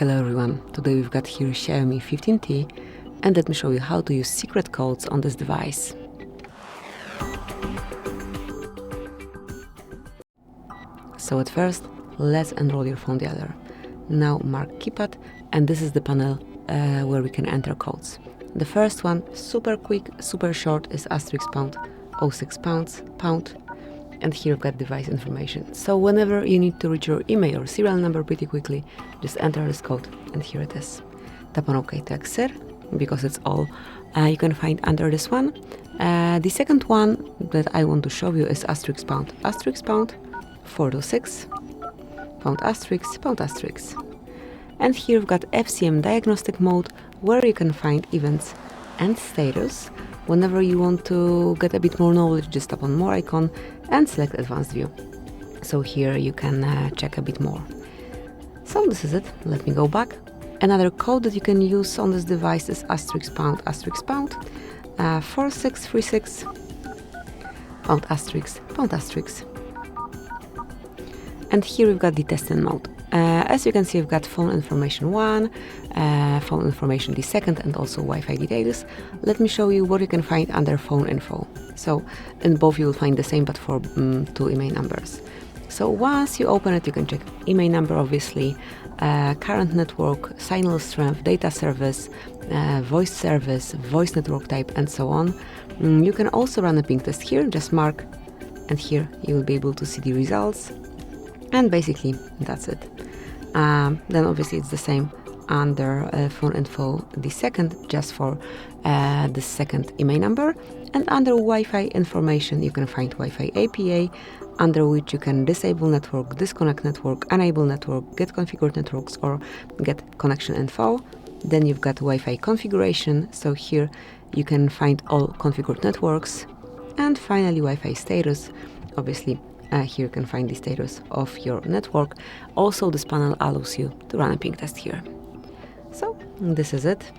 Hello everyone, today we've got here XIAOMI 15T and let me show you how to use secret codes on this device. So at first, let's enroll your phone dialer. Now mark keypad, and this is the panel where we can enter codes. The first one, super quick, super short, is *# 06 pound, and here we've got device information. So whenever you need to reach your IMEI or serial number pretty quickly, just enter this code, and here it is. Tap on OK to exit, because it's all you can find under this one. The second one that I want to show you is *# pound, *# 426 pound***. And here we've got FCM diagnostic mode, where you can find events and status. Whenever you want to get a bit more knowledge, just tap on more icon and select advanced view. So here you can check a bit more. So this is it. Let me go back. Another code that you can use on this device is *# pound, 4636 pound***. And here we've got the testing mode. As you can see, we've got phone information 1, phone information the second, and also Wi-Fi details. Let me show you what you can find under phone info. So in both you will find the same, but for 2 IMEI numbers. So once you open it, you can check IMEI number, obviously, current network, signal strength, data service, voice network type, and so on. You can also run a ping test here, just mark, and here you will be able to see the results. And basically, that's it. Then obviously it's the same under phone info the second, just for the second IMEI number. And under Wi-Fi information, you can find Wi-Fi APA, under which you can disable network, disconnect network, enable network, get configured networks, or get connection info. Then you've got Wi-Fi configuration. So here you can find all configured networks. And finally, Wi-Fi status, obviously. Here you can find the status of your network. Also, this panel allows you to run a ping test here. So this is it.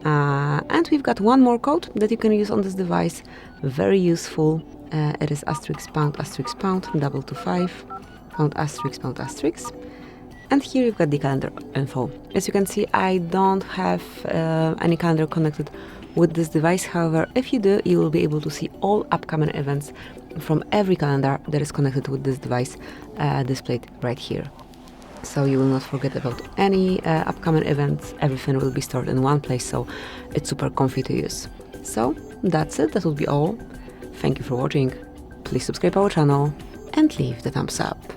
And we've got one more code that you can use on this device. Very useful. It is *# pound, *225 pound***. And here you've got the calendar info. As you can see, I don't have any calendar connected with this device. However, if you do, you will be able to see all upcoming events from every calendar that is connected with this device displayed right here. So you will not forget about any upcoming events. Everything will be stored in one place, so it's super comfy to use. So that's it. That will be all. Thank you for watching. Please subscribe our channel and leave the thumbs up.